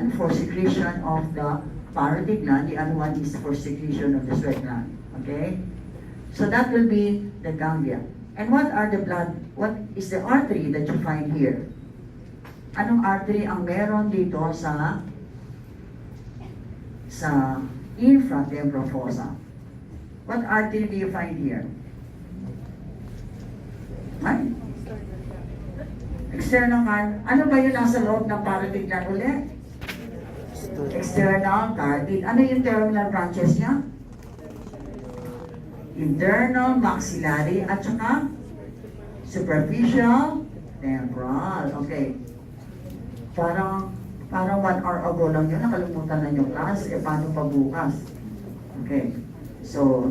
one for secretion of the parotid gland, the other one is for secretion of the sweat gland. Okay? So that will be the ganglia. And what is the artery that you find here? Anong artery ang meron dito sa infratempora fossa? What artery do you find here? Ay? External carotid. Ano ba yun nasa loob ng parotid gland ulit? External carotid. Ano yung terminal branches niya? Internal maxillary at saka superficial temporal. Okay. Parang 1 hour ago lang yun, nakalimutan na yung class, paano pa bukas? Okay. So,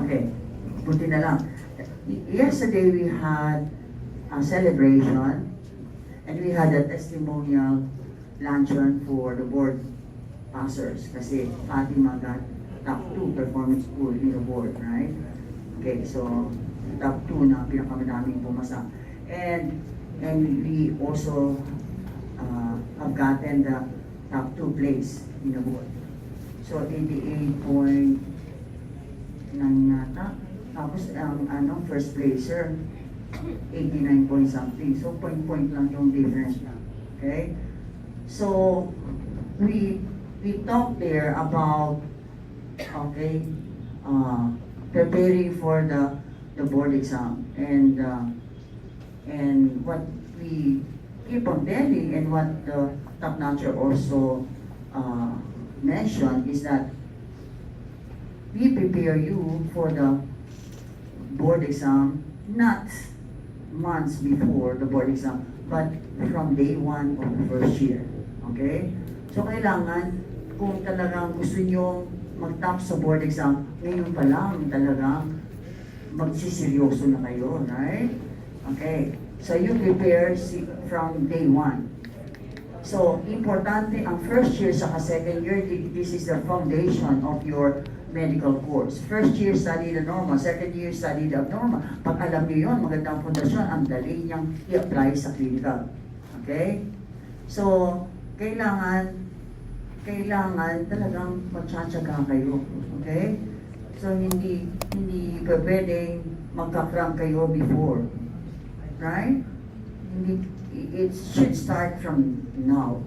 okay. Buti na lang. Yesterday we had a celebration and we had a testimonial luncheon for the board passers kasi Fatima got top 2 performance school in the board, right? Okay, so top 2 na pinakamadaming pumasa. And we also have gotten the top 2 place in the board. So 88.9 yata. Tapos ang first placer 89 point something. So point lang yung difference na. Okay? So we talked there about preparing for the board exam and what we keep on telling and what the top notcher also mentioned is that we prepare you for the board exam not months before the board exam but from day 1 of the first year. Okay? So kailangan kung talagang gusto nyo mag-top sa board exam, ngayon pa lang talagang magsiseryoso na kayo, right? Okay. So you prepare from day 1. So, importante ang first year sa second year, this is the foundation of your medical course. First year, study the normal. Second year, study the abnormal. Pag alam niyo yun, magandang pundasyon, ang dali niyang i-apply sa clinical. Okay? So, kailangan talagang magtsatsaga kayo. Okay? So, hindi pwedeng magka-cram kayo before. Right? It should start from now.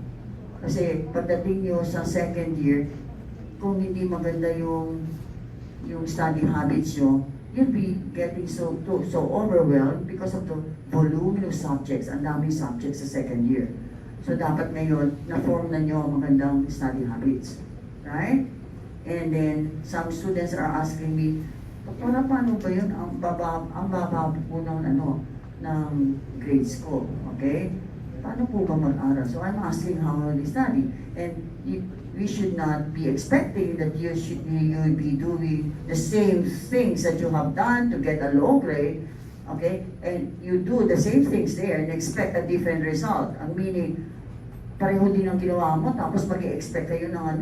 Kasi pagdating nyo sa second year, kung hindi maganda yung study habits nyo, you'll be getting so overwhelmed because of the volume of subjects. Ang daming subjects sa second year. So dapat ngayon, na-form na nyo ang magandang study habits. Right? And then, some students are asking me, paano ba yun? Ang baba po ng grades ko. Okay? Paano po ba mag-aral? So I'm asking how they study. And we should not be expecting that you will be doing the same things that you have done to get a low grade. Okay? And you do the same things there and expect a different result. Ang meaning, pareho din ang ginawa mo, tapos mag-i-expect kayo ng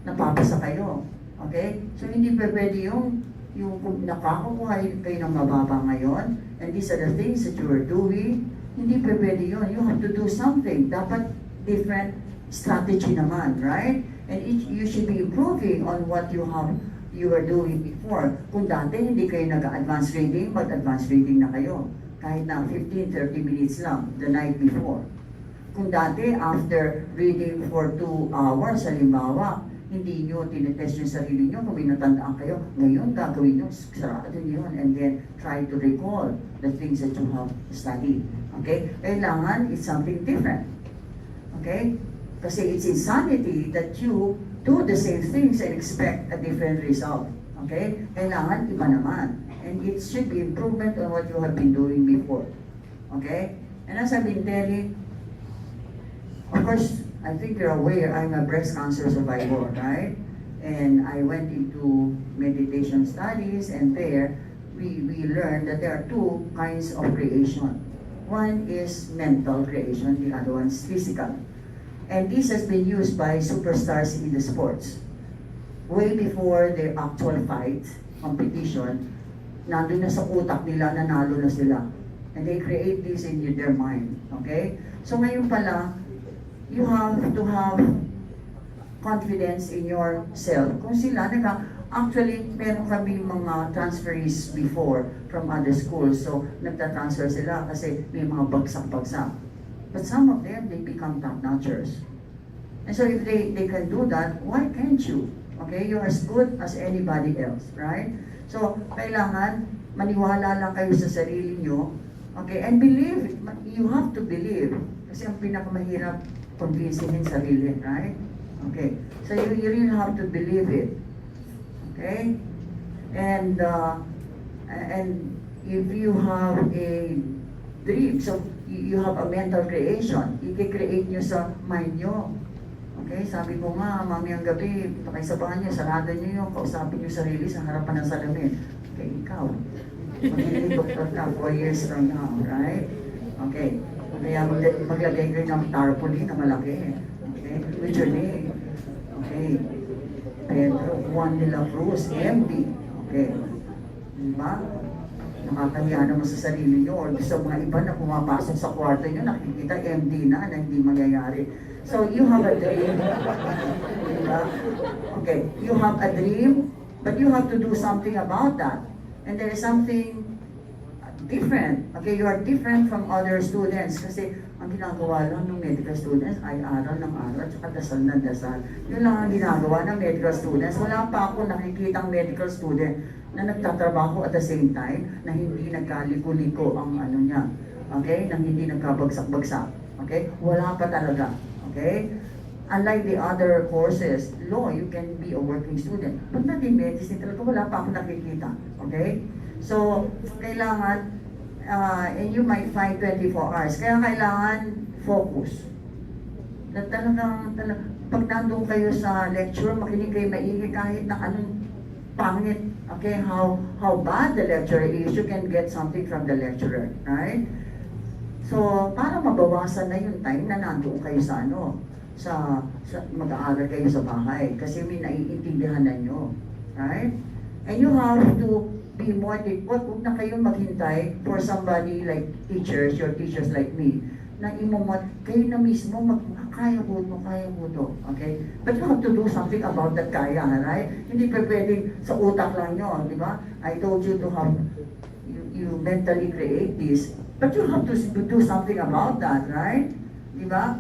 napapasa kayo. Okay? So hindi pa pwede yung kung nakakukuha kayo ng mababa ngayon, and these are the things that you are doing, hindi pa pwede yun. You have to do something. Dapat different strategy naman, right? And you should be improving on what you were doing before. Kung dati hindi kayo nag-advanced reading, mag-advanced reading na kayo. Kahit na 15-30 minutes lang the night before. Kung dati, after reading for 2 hours, halimbawa, hindi nyo tinetest yung sarili nyo, kung may natandaan kayo, ngayon gagawin nyo, sarado nyo yun, and then try to recall the things that you have studied. Okay? Kailangan, it's something different. Okay? Kasi it's insanity that you do the same things and expect a different result. Okay? Kailangan, iba naman. And it should be improvement on what you have been doing before. Okay? And as I've been telling, of course, I think you're aware I'm a breast cancer survivor, right? And I went into meditation studies, and there we learned that there are 2 kinds of creation. One is mental creation, the other one is physical. And this has been used by superstars in the sports. Way before their actual fight, competition, nandun na sa utak nila, nanalo na sila. And they create this in their mind. Okay? So ngayon pala, you have to have confidence in yourself. Kung sila, actually, meron kami mga transferees before from other schools. So, nagtatransfer sila kasi may mga bagsak-bagsak. But some of them, they become top-notchers. And so if they can do that, why can't you? Okay? You're as good as anybody else, right? So, kailangan maniwala lang kayo sa sarili nyo. Okay? And believe. You have to believe. Kasi ang pinakamahirap convincingin sarili, right? Okay. So, you really have to believe it. Okay? And if you have a dream, so you have a mental creation, i-create nyo sa mind nyo. Okay? Sabi ko nga, mamayang gabi, pakisabahan nyo, sarado nyo yung kausapin nyo sarili sa harapan ng salamin. Okay, ikaw. Magiging doktor ka 4 years from now, right? Okay. Kaya maglagay kayo ng tarpaulin na malaki. Okay? With your name. Okay. Pedro Juan de la Cruz, MD. Okay. Diba? Nakakahiya naman sa sarili nyo or sa mga iba na pumapasok sa kwarto nyo, nakikita MD na hindi mangyayari. So, you have a dream. Diba? Okay. You have a dream, but you have to do something about that. And there is something different. Okay, you are different from other students kasi ang ginagawa lang ng medical students ay aral ng aral at saka dasal ng dasal. Yun lang ang ginagawa ng medical students. Wala pa ako nakikitang medical student na nagtatrabaho at the same time na hindi nagkaliko-liko ang ano niya. Okay? Na hindi nagkabagsak-bagsak. Okay? Wala pa talaga. Okay? Unlike the other courses, law, you can be a working student. But not in medicine, talaga wala pa ako nakikita. Okay? So, kailangan, and you might find 24 hours. Kaya kailangan focus. Talagang, pag nandun kayo sa lecture, makinig kayo maigi kahit na anong pangit. Okay? How bad the lecturer is, you can get something from the lecturer. Right? So, para mabawasan na yung time na nandun kayo sa sa mag-aaral kayo sa bahay kasi may naiintindihan na nyo. Right? And you have to be more huwag na kayo maghintay for somebody like teachers, your teachers like me, na imomot, kayo na mismo, kaya ko to. Okay? But you have to do something about that kaya, right? Hindi pa pwedeng sa utak lang nyo, di ba? I told you to have, you mentally create this, but you have to do something about that, right? Di ba?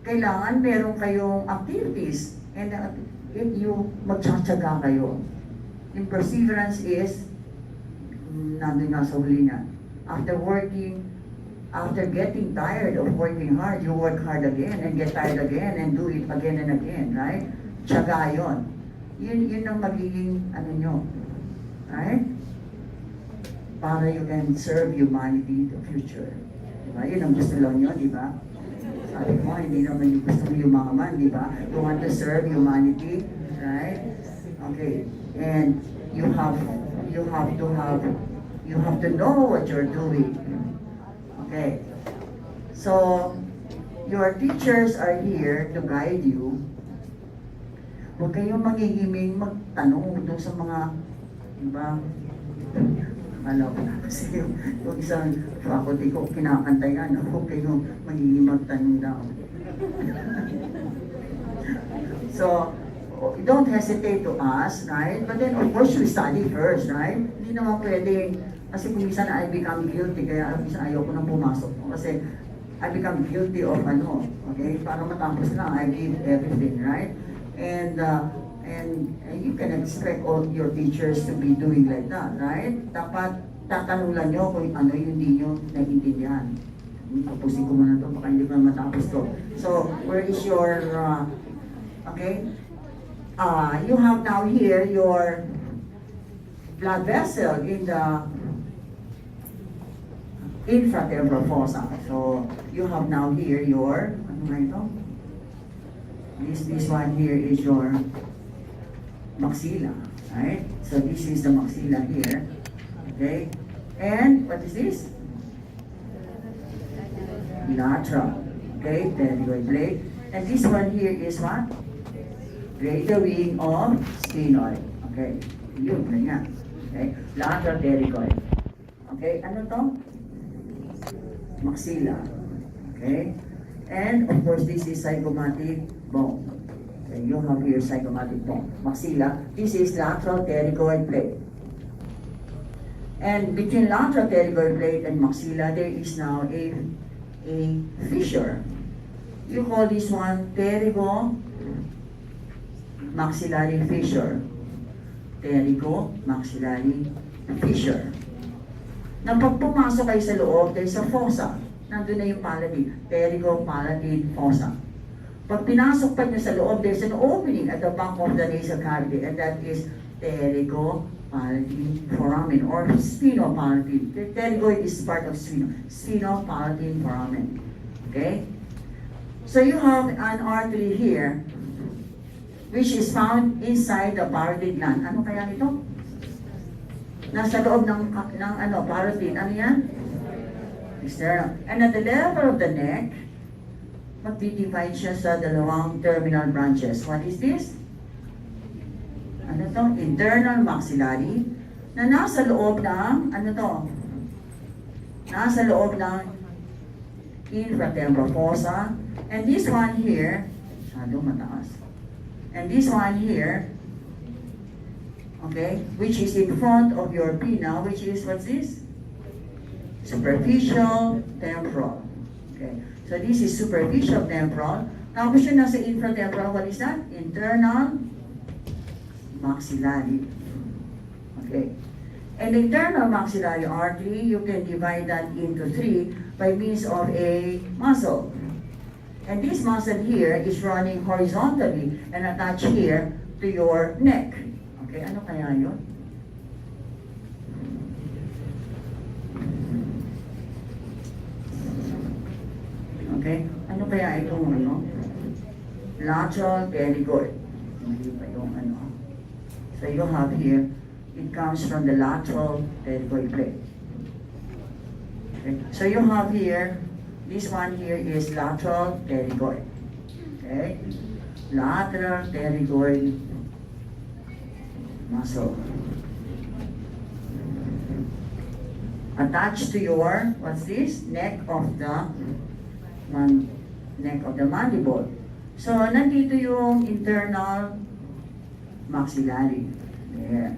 Kailangan meron kayong activities and if you magtsatsaga kayo. Yung perseverance is nandun nga sa huli niya. After getting tired of working hard, you work hard again and get tired again and do it again and again, right? Tsaga yun. Yun ang magiging nyo. Right? Para you can serve humanity in the future. Diba? Yun ang gusto lang nyo, diba? Sabi ko, hindi naman yung gusto mo yumaman, di ba? You want to serve humanity, right? Okay. And you have to know what you're doing. Okay. So your teachers are here to guide you. Huwag kayong magigiming magtanong doon sa mga, di ba? Alam ko kasi yung isang faculty ko, kinakanta yan, huwag kayong magiging magtanong daw. So, don't hesitate to ask, right? But then, of course, you study first, right? Hindi naman pwedeng, kasi kung minsan I become guilty, kaya minsan ayaw ko nang pumasok. Kasi I become guilty of okay? Para matapos lang, I give everything, right? And you can expect all your teachers to be doing like that, right? Dapat tatanong lang nyo kung ano yung hindi nyo naiintindihan. Tapusin ko muna ito, baka hindi ko na matapos to. So, where is your, okay? You have now here your blood vessel in the infratemporal fossa. So, you have now here your, ano nga ito? This one here is your maxilla, right? So this is the maxilla here, okay? And what is this? Lateral, okay? Pterygoid blade. And this one here is what? Greater wing of sphenoid, okay? Yun, ganyan. Okay? Lateral pterygoid. Okay, ano to? maxilla. Okay? And of course, this is zygomatic bone. Okay, you have here zygomatic bone. Maxilla. This is lateral pterygoid plate. And between lateral pterygoid plate and maxilla, there is now a fissure. You call this one pterygomaxillary fissure. Pterygomaxillary fissure. Na pag pumasok kayo sa loob, there's a fossa. Nandun na yung palatine. Pterygopalatine fossa. Pag pinasok pa nyo sa loob, there's an opening at the back of the nasal cavity, and that is pterygopalatine foramen or sphenopalatine. The pterygoid is part of sphenopalatine foramen. Okay? So you have an artery here which is found inside the parotid gland. Ano kaya nito? Nasa loob ng parotid. Ano yan? External. And at the level of the neck, magdi-divide siya sa dalawang terminal branches. What is this? Ano to? Internal maxillary na nasa loob ng, nasa loob ng infratemporal fossa. And this one here, masyadong mataas. And this one here, okay, which is in front of your pinna, which is, what's this? Superficial temporal. Okay, so this is superficial temporal. Tapos yun nasa infratemporal, what is that? Internal maxillary. Okay. And the internal maxillary artery, you can divide that into 3 by means of a muscle. And this muscle here is running horizontally and attached here to your neck. Okay, ano kaya yun? Okay, ano kaya itong lateral pterygoid. Hindi pa yung So you have here, it comes from the lateral pterygoid plate. Okay, so you have here, this one here is lateral pterygoid. Okay? Lateral pterygoid muscle. Attached to your, what's this? Neck of the mandible. So, nandito yung internal maxillary. There.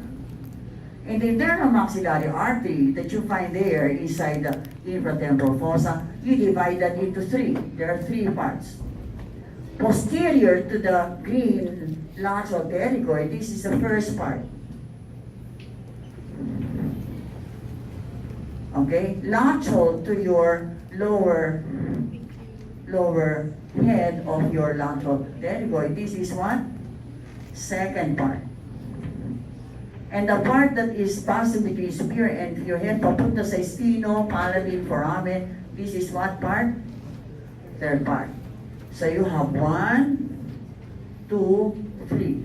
And the internal maxillary artery that you find there inside the infratemporal fossa, you divide that into 3. There are 3 parts. Posterior to the green lateral pterygoid, this is the first part. Okay? Lateral to your lower head of your lateral pterygoid, this is what? Second part. And the part that is passing between superior and inferior head, papunta sa sphenopalatine foramen, this is what part? Third part. So you have 1, 2, 3.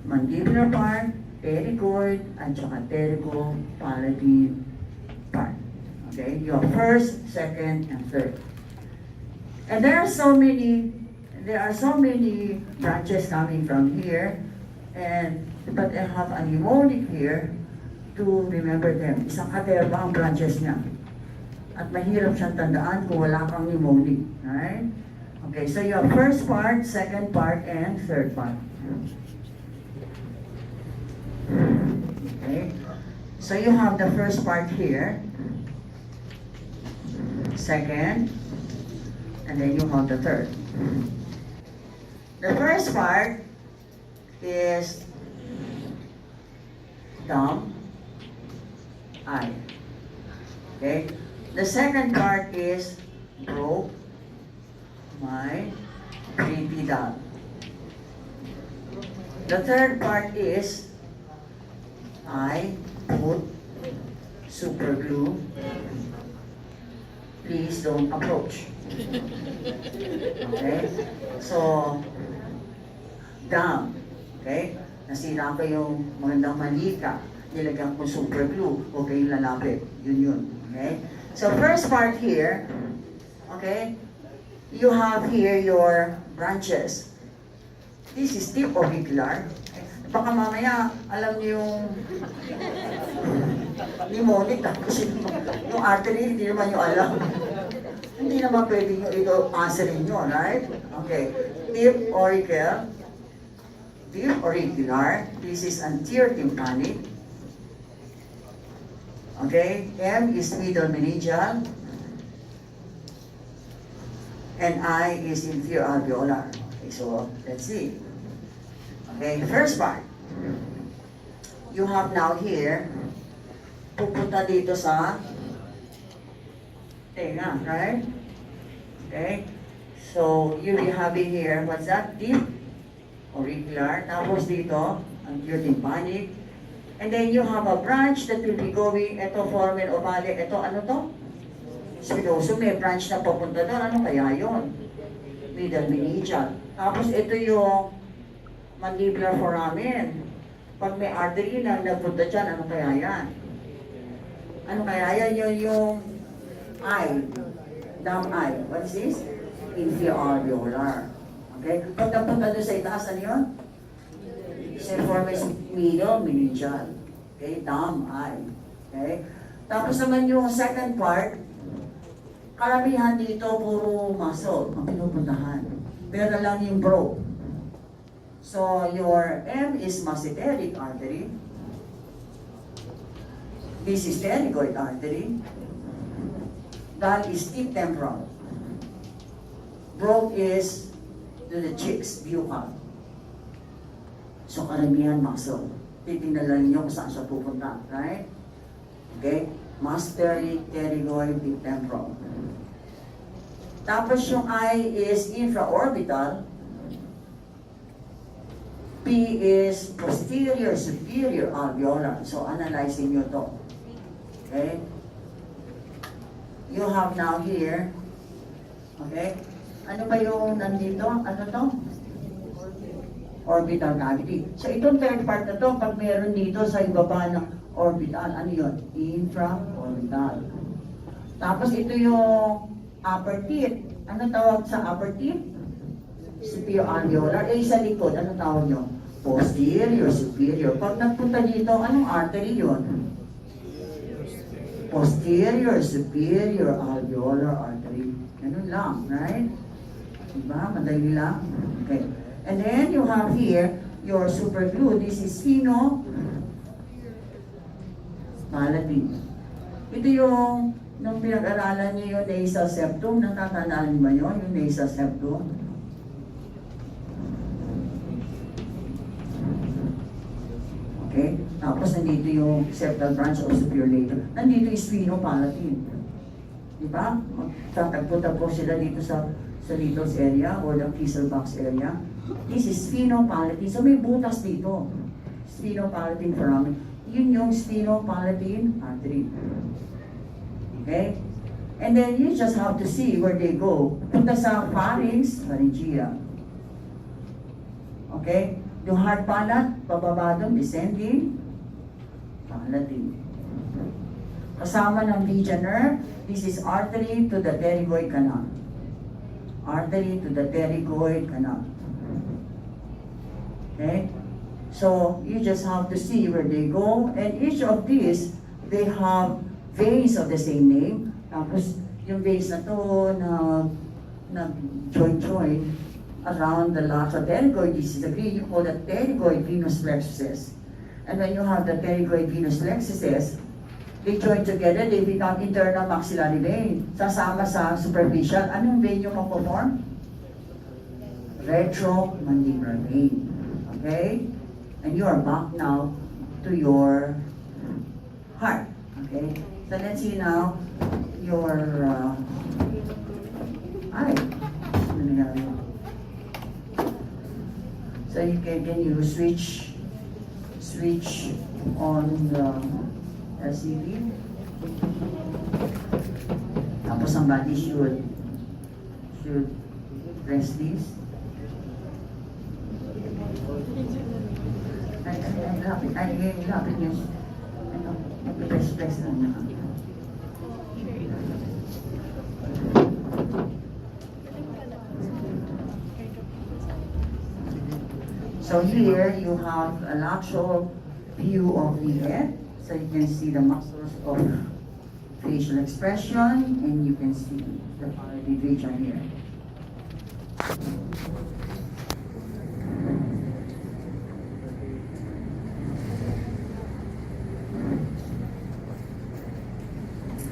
Mandibular part, pterygoid, at saka pterygopalatine part. Okay? You have first, second, and third. And there are so many branches coming from here, but I have a mnemonic here to remember them. Isang katerba ang branches niya. At mahirap siyang tandaan kung wala kang mnemonic. Alright? Okay, so you have first part, second part, and third part. Okay? So you have the first part here, second, and then you have the third. The first part is thumb, eye. Okay? The second part is broke, my creepy dog. The third part is I put super glue. Please don't approach. Okay? So, down. Okay? Nasira ko yung magandang manika. Nilagyan ko super glue. Huwag kayong lalapit. Yun. Okay? So, first part here, okay? You have here your branches. This is tip orbicular. Baka mamaya, alam niyo yung mnemonic, tapos yung artery, hindi naman yung alam. naman pwede nyo ito answerin nyo, right? Okay. Deep auricle. Deep auricular. This is anterior tympanic. Okay. M is middle meningeal. And I is inferior alveolar. Okay, so let's see. Okay, first part. You have now here, pupunta dito sa tenga, right? Okay? So, you'll be having here, what's that? Deep auricular. Tapos dito, anterior tympanic. And then you have a branch that will be going, ito foramen ovale, ito ano to? Spinosum, may branch na papunta doon. Ano kaya yun? Middle meningeal. Tapos ito yung mandibular foramen. Pag may artery na nagpunta dyan, ano kaya yan? Ano kaya yan? Yun yung eye. Dumb eye. What is this? Inferior alveolar. Okay? Pag napunta doon sa itaas, ano yun? Semformes middle meningeal. Okay? Dumb eye. Okay? Tapos naman yung second part, karamihan dito puro muscle ang pinupuntahan. Pero lang yung bro. So your M is masseteric artery. This is pterygoid artery. That is deep temporal. Broke is to the cheeks, buccal. So karamihan muscle. Titingnan lang niyo kung saan siya pupunta, right? Okay? Masseteric, pterygoid, deep temporal. Tapos yung I is infraorbital. P is posterior superior alveolar. So analyzing nyo to. Okay? You have now here, okay? Ano ba yung nandito? Ano to? Orbital cavity. So itong third part na to, pag meron dito sa ibaba ng orbital, ano yun? Infraorbital. Tapos ito yung upper teeth. Ano tawag sa upper teeth? Superior alveolar. Eh, sa likod, ano tawag nyo? Posterior, superior. Pag nagpunta dito, anong artery yun? Posterior, superior alveolar artery. Ganun lang, right? Diba? Madali lang. Okay. And then you have here your superglue. This is palatine. Ito yung nung pinag-aralan niyo yung nasal septum, natatandaan ba yun? Yung nasal septum? Okay? Tapos nandito yung septal branch or superior later. Nandito yung sphenopalatine. Diba? Tatagpo-tagpo sila dito sa Little's area or the Kiesel box area. This is sphenopalatine. So may butas dito. Sphenopalatine foramen. Yun yung sphenopalatine artery. Okay? And then you just have to see where they go. Punta sa pharynx, pharyngea. Okay? Yung hard palate, pababa doon, descending, palatine. Kasama ng median nerve, this is artery to the pterygoid canal. Artery to the pterygoid canal. Okay? So, you just have to see where they go, and each of these, they have veins of the same name. Tapos, yung veins na to, na join around the lateral pterygoid, this is the green, you call that pterygoid venous plexuses. And when you have the pterygoid venous plexuses, they join together, they become internal maxillary vein. Sasama sa superficial. Anong vein yung mapo-form? Retromandibular vein. Okay? And you are back now to your heart. Okay? So let's see now your eye. Ano nangyari? So can you switch on the LCD? Tapos somebody should press this. Lapit niyo. Ano, press lang na. So here you have an actual view of the head, so you can see the muscles of facial expression, and you can see the parotid region here.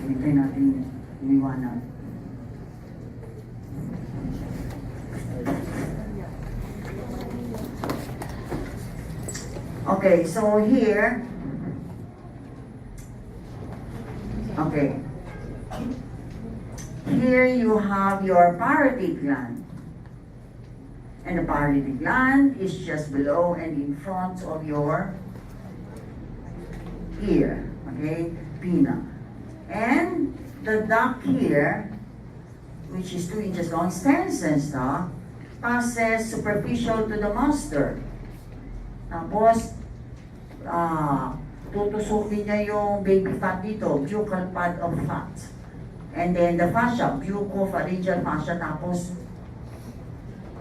Hintay natin iniwanag. Okay, so here, okay, here you have your parotid gland. And the parotid gland is just below and in front of your ear, okay, pinna. And the duct here, which is 2 inches long, Stensen's duct, passes superficial to the mustard. Tapos, tutusukin niya yung baby fat dito, buccal pad of fat. And then the fascia, bucopharyngeal fascia, tapos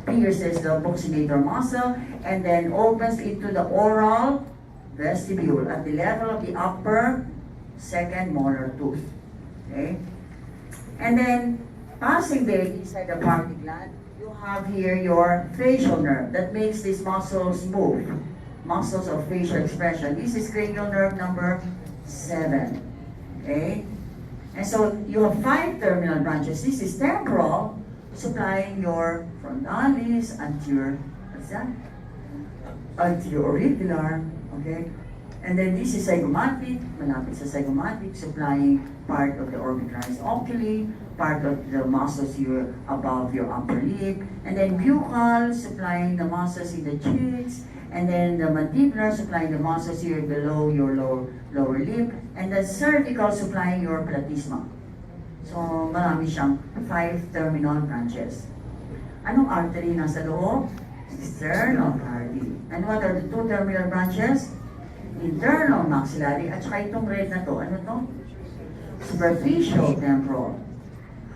pierces the buccinator muscle, and then opens into the oral vestibule at the level of the upper second molar tooth. Okay? And then, passing there inside the parotid gland, you have here your facial nerve that makes these muscles move. Muscles of facial expression. This is cranial nerve number 7. Okay? And so you have 5 terminal branches. This is temporal, supplying your frontalis, anterior, what's that? Anterior-auricular, okay? And then this is zygomatic, malapit sa zygomatic, supplying part of the orbicularis oculi, part of the muscles here above your upper lip, and then buccal, supplying the muscles in the cheeks, and then the mandibular, supplying the muscles here below your lower lip, and the cervical, supplying your platysma. So, marami siyang 5 terminal branches. Anong artery nasa loob? External artery. And what are the 2 terminal branches? Internal maxillary, at saka itong red na to, ano to? Superficial temporal.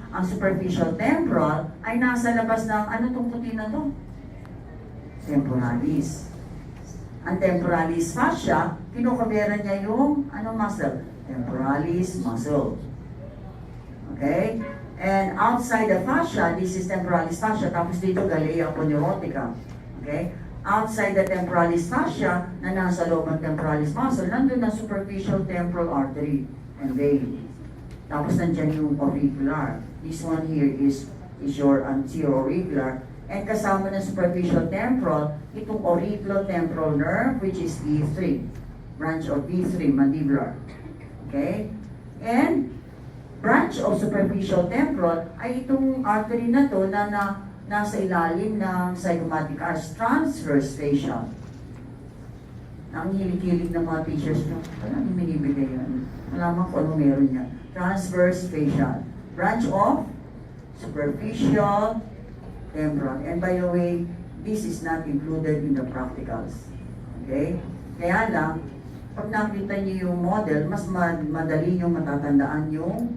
Ang superficial temporal ay nasa labas ng, ano tong puti na to? Temporalis. Ang temporalis fascia, kinukoberan niya yung, anong muscle? Temporalis muscle. Okay? And outside the fascia, this is temporalis fascia, tapos dito galea poneurotica. Okay? Outside the temporalis fascia, na nasa loob ng temporalis muscle, nandun ang superficial temporal artery and vein. Tapos nandyan yung auricular. This one here is your anterior auricular. And kasama ng superficial temporal, itong auriculotemporal nerve, which is V3. Branch of V3, mandibular. Okay? And branch of superficial temporal ay itong artery na to na nasa ilalim ng zygomatic arch, transverse fascia. Ang hilig-hilig ng mga teachers nyo, parang minibigay yan. Malaman ko ano meron niya. Transverse fascia. Branch of superficial temporal. And by the way, this is not included in the practicals. Okay? Kaya lang, pag nakita niyo yung model, mas madali nyo matatandaan yung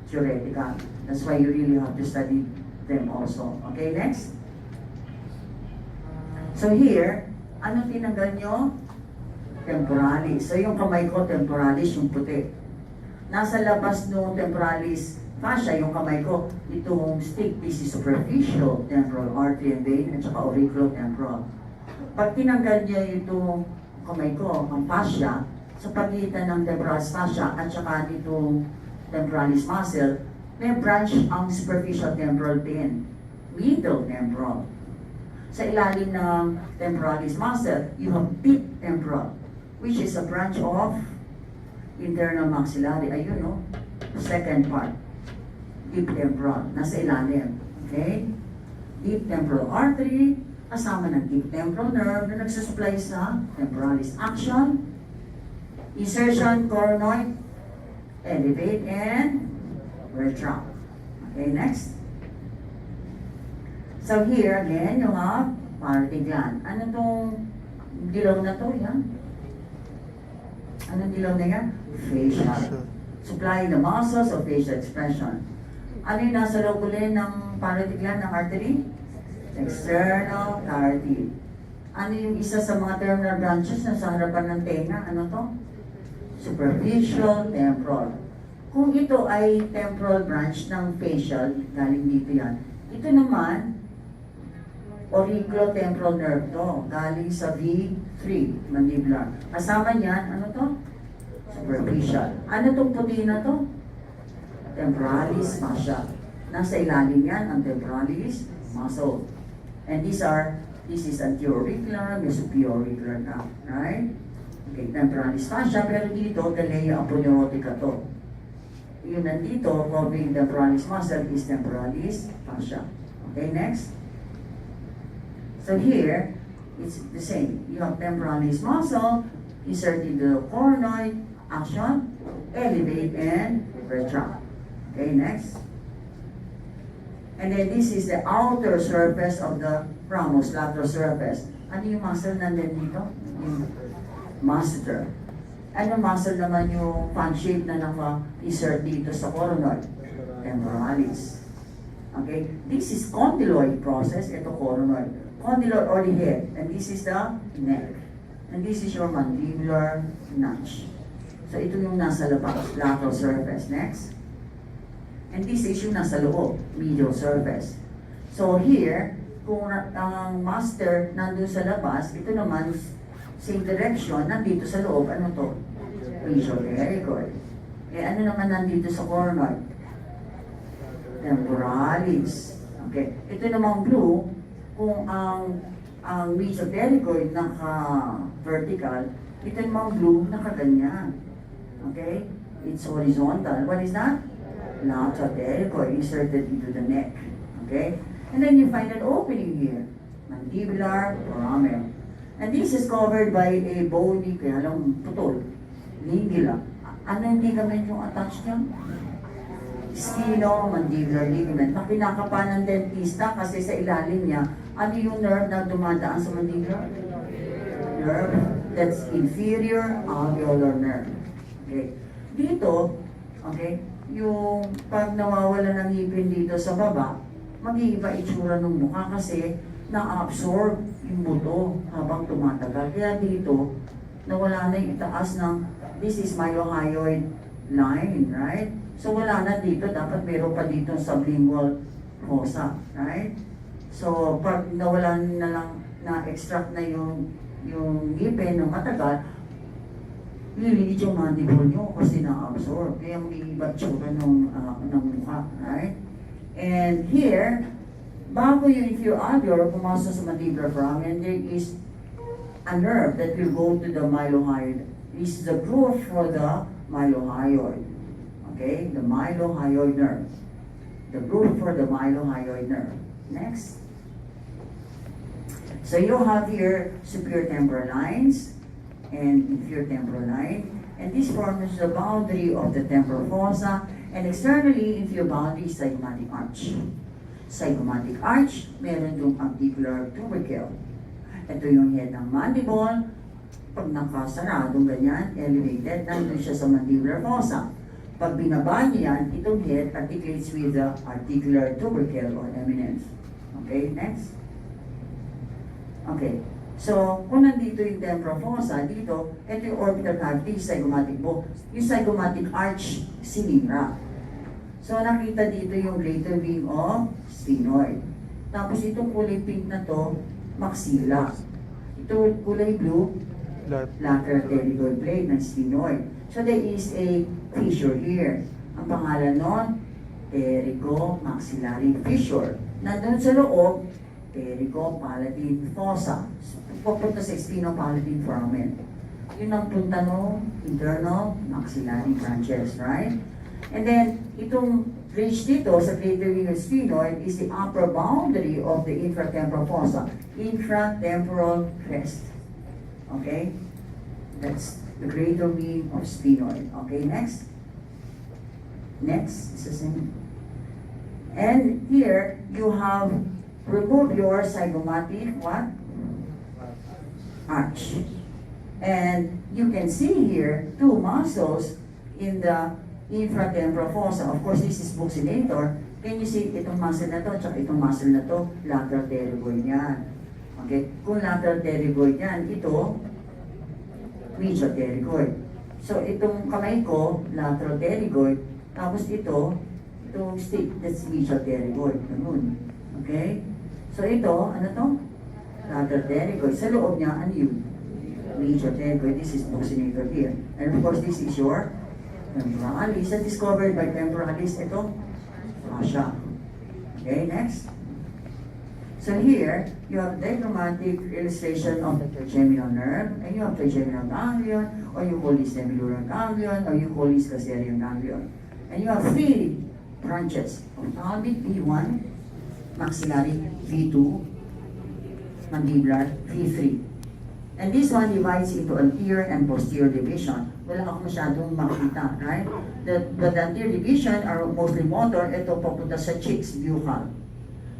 theoretical. That's why you really have to study them also. Okay, next. So here, ano tinanggal nyo? Temporalis. So yung kamay ko, temporalis, yung puti. Nasa labas ng temporalis fascia, yung kamay ko, itong stick, this is superficial temporal artery and vein, at saka auriculotemporal. Pag tinanggal niya itong kamay ko, ang fascia, sa pagitan ng temporalis fascia at saka itong temporalis muscle, may branch ang superficial temporal vein, middle temporal. Sa ilalim ng temporalis muscle, you have deep temporal, which is a branch of internal maxillary. Ayun, no? Second part. Deep temporal, nasa ilalim. Okay? Deep temporal artery, kasama ng deep temporal nerve na nagsusupply sa temporalis action, insertion, coronoid, elevate, and retract. Okay, next. So here, again, you have parotid gland. Ano tong dilaw na to? Yan? Anong dilaw na yan? Facial. Supplying the muscles of facial expression. Ano yung nasa loob ulit ng parotid gland ng artery? External carotid. Ano yung isa sa mga terminal branches na sa harapan ng tenga? Ano to? Superficial temporal. Kung ito ay temporal branch ng facial, galing dito yan. Ito naman, auriculotemporal nerve to, galing sa V3, mandibular. Kasama niyan, ano to? Superficial. Ano tong puti na to? Temporalis fascia. Nasa ilalim yan ang temporalis muscle. And this is anterior-auricular, may superior-auricular na, right? Okay, temporalis fascia, pero dito, galea aponeurotica to. Yung nandito, covering temporalis muscle is temporalis fascia. Okay, next. So here, it's the same. You have temporalis muscle, insert into the coronoid, action, elevate, and retract. Okay, next. And then this is the outer surface of the ramus, lateral surface. Ano yung muscle na dito? Yung masseter. Ano muscle naman yung fan shape na naka-insert dito sa coronoid? Temporalis. Okay? This is condyloid process. Ito coronoid. Condyloid or the head. And this is the neck. And this is your mandibular notch. So ito yung nasa labas, lateral surface. Next. And this is yung nasa loob, medial surface. So here, kung ang master nandun sa labas, ito naman, same direction, nandito sa loob, ano to? Facial pterygoid. Eh ano naman nandito sa coronoid? Temporalis. Okay. Ito namang blue, kung ang medial pterygoid naka-vertical, ito namang blue, naka-ganyan. Okay? It's horizontal. What is that? Lateral pterygoid inserted into the neck. Okay? And then you find an opening here. Mandibular foramen. And this is covered by a bony, kaya lang putol. Lingula. Ano yung ligament yung attached niya? Sphenomandibular ligament. Na kinakapa ng dentista kasi sa ilalim niya, ano yung nerve na dumadaan sa mandibular? Nerve. That's inferior alveolar nerve. Okay. Dito, okay, yung pag nawawala ng ngipin dito sa baba, mag-iiba itsura ng mukha kasi na-absorb yung buto habang tumatagal. Kaya dito, nawala na yung itaas ng, this is myohyoid line, right? So wala na dito, dapat meron pa dito sublingual fossa, right? So pag nawalan na lang, na-extract na yung ngipin ng matagal, liliit yung mandible nyo kasi na-absorb. Kaya mag-iiba tsura ng mukha, right? And here, bago yung inferior alveolar pumasok sa mandibular foramen, there is a nerve that will go to the mylohyoid. This is the groove for the mylohyoid. Okay? The mylohyoid nerve. The groove for the mylohyoid nerve. Next. So you have here superior temporal lines and inferior temporal line, and this forms the boundary of the temporal fossa, and externally inferior boundary is zygomatic arch. Zygomatic arch, meron yung articular tubercle. Ito yung head ng mandible, pag nakasaradong ganyan, elevated, nandun siya sa mandibular fossa. Pag binaba niya yan, itong head articulates with the articular tubercle or eminence. Okay, next. Okay. So, kung nandito yung temporal fossa, dito, ito yung orbital cavity, zygomatic bulb. Yung zygomatic arch, sinira. So, nakita dito yung greater wing of sphenoid. Tapos itong kulay pink na to, maxilla. Ito kulay blue, lateral pterygoid blade ng sphenoid. So, there is a fissure here. Ang pangalan nun, pterygomaxillary fissure. Nandun sa loob, pterygopalatine fossa. Pupunta sa spinopalatine foramen. Yun ang punta no, internal maxillary branches, right? And then, itong ridge dito sa greater wing of sphenoid is the upper boundary of the infratemporal fossa. Infratemporal crest. Okay? That's the greater wing of sphenoid. Okay, next. Next, it's the same. And here, you have removed your zygomatic, what? Arch. And you can see here two muscles in the infratemporal fossa. Of course, this is buccinator. Can you see itong muscle na to, tsaka itong muscle na to, lateral pterygoid yan. Okay? Kung lateral pterygoid yan, ito, medial pterygoid. So, itong kamay ko, lateral pterygoid, Tapos itong stick, that's medial pterygoid. Ganun. Okay? So ito, ano to? Lateral pterygoid. Sa loob niya, ano yun? Medial pterygoid. This is buccinator here. And of course, this is your temporalis. And discovered by temporalis, ito, fascia. Okay, next. So here, you have diagrammatic illustration of the trigeminal nerve, and you have trigeminal ganglion, or you call this semilunar ganglion, or you call this Gasserian ganglion. And you have three branches, ophthalmic V1, maxillary V2, mandibular V3. And this one divides into anterior and posterior division. Wala ako masyadong makita, right? The anterior division are mostly motor, ito papunta sa cheeks, buccal.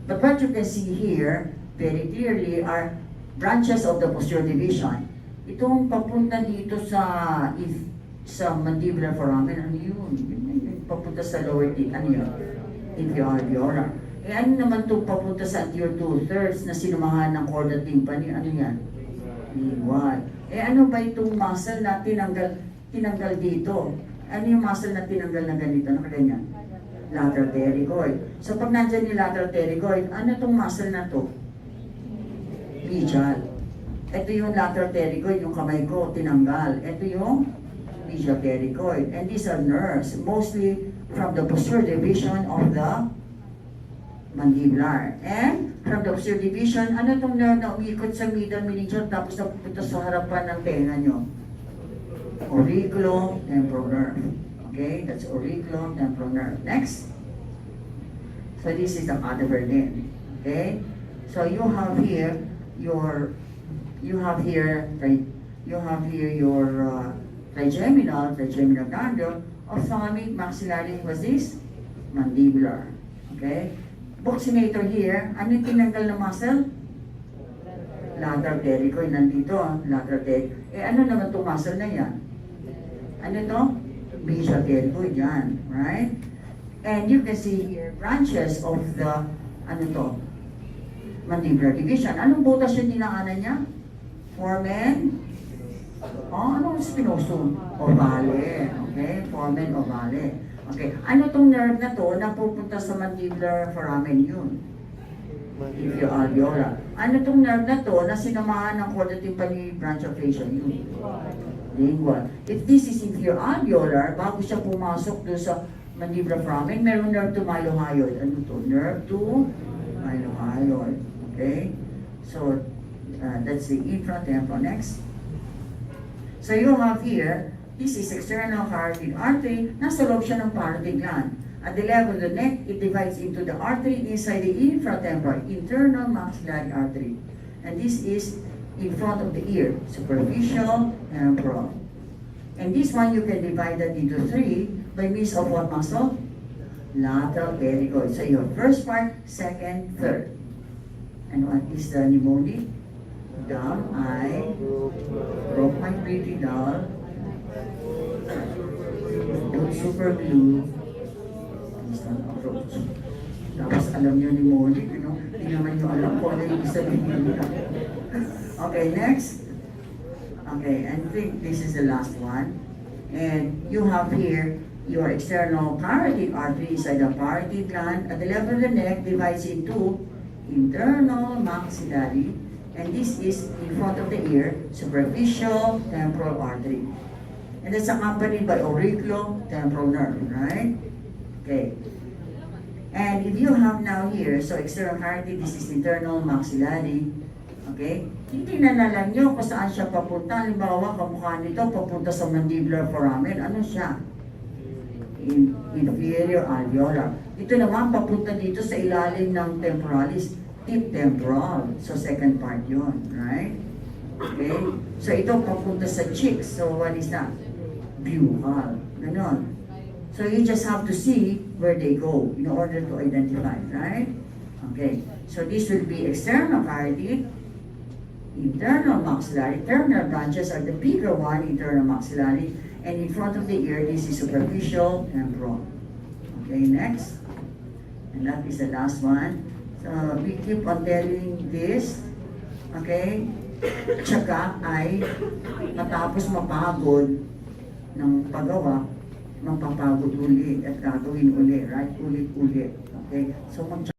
But what you can see here, very clearly, are branches of the posterior division. Itong papunta dito sa mandibular foramen, ano yun? Papunta sa lower teeth, ano yun? Inferior alveolar. Eh ano naman itong papunta sa anterior two-thirds na sinumahan ng chorda tympani, ano yan? Lingual. Eh ano ba itong muscle na tinanggal dito? Ano yung muscle na tinanggal na ganito? Ano kaya lateral pterygoid. So pag nandyan yung lateral pterygoid, ano itong muscle na to? Medial. Ito yung lateral pterygoid, yung kamay ko, tinanggal. Ito yung medial pterygoid. And these are nerves, mostly from the posterior division of the mandibular. And from the posterior division, ano itong nerve na umikot sa middle meningeal tapos napupunta sa harapan ng tenga nyo? Auriculotemporal nerve. Okay, that's auriculotemporal nerve. Next. So this is the cadaver limb. Okay, so you have here your trigeminal ganglion, ophthalmic, maxillary, was this? Mandibular. Okay, buccinator here, ano yung tinanggal na muscle? Lateral pterygoid, nandito, lateral pterygoid. Eh ano naman itong muscle na yan? Ano to? Medial pterygoid yan, right? And you can see here branches of the, ano to? Mandibular division. Anong butas yung dinaanan niya? Foramen? Ano spinosum? Ovale. Okay, foramen ovale. Okay, ano tong nerve na to na pupunta sa mandibular foramen yun? Inferior alveolar. Ano tong nerve na to na sinamahan ng chorda tympani branch of fascia yun? Lingual. If this is inferior alveolar, bago siya pumasok doon sa mandibular foramen, meron nerve to mylohyoid. Ano to? Nerve to mylohyoid. Okay? So, that's the infratemporal. Next. So you have here, this is external carotid artery. Nasa loob siya ng parotid gland. At the level of the neck, it divides into the artery inside the infratemporal, internal maxillary artery. And this is in front of the ear, superficial temporal. And this one, you can divide that into three by means of what muscle? Lateral pterygoid. So your first part, second, third. And what is the mnemonic? Dumb eye, broke my pretty doll, put super glue, instant approach. Tapos alam nyo ni mnemonic, hindi naman nyo alam kung ano yung sabihin nila. Okay, next. Okay, and I think this is the last one. And you have here your external carotid artery inside the parotid gland. At the level of the neck divides into internal maxillary, and this is in front of the ear, superficial temporal artery. And that's accompanied by auriculotemporal nerve, right? Okay. And if you have now here, so external carotid, this is internal maxillary. Okay? Titignan na lang nyo kung saan siya papunta. Halimbawa, kamukha nito, papunta sa mandibular foramen. Ano siya? Inferior alveolar. Ito naman, papunta dito sa ilalim ng temporalis. Tip temporal. So, second part yun. Right? Okay? So, ito papunta sa cheeks. So, what is that? Buccal. Ganon. So, you just have to see where they go in order to identify. Right? Okay. So, this will be external carotid, internal maxillary. Terminal branches are the bigger one, internal maxillary, and in front of the ear, this is superficial temporal. Okay, next. And that is the last one. So, we keep on telling this. Okay? Tsaka ay matapos mapagod ng paggawa, mapapagod uli at gagawin uli, right? Ulit-ulit. Okay? So,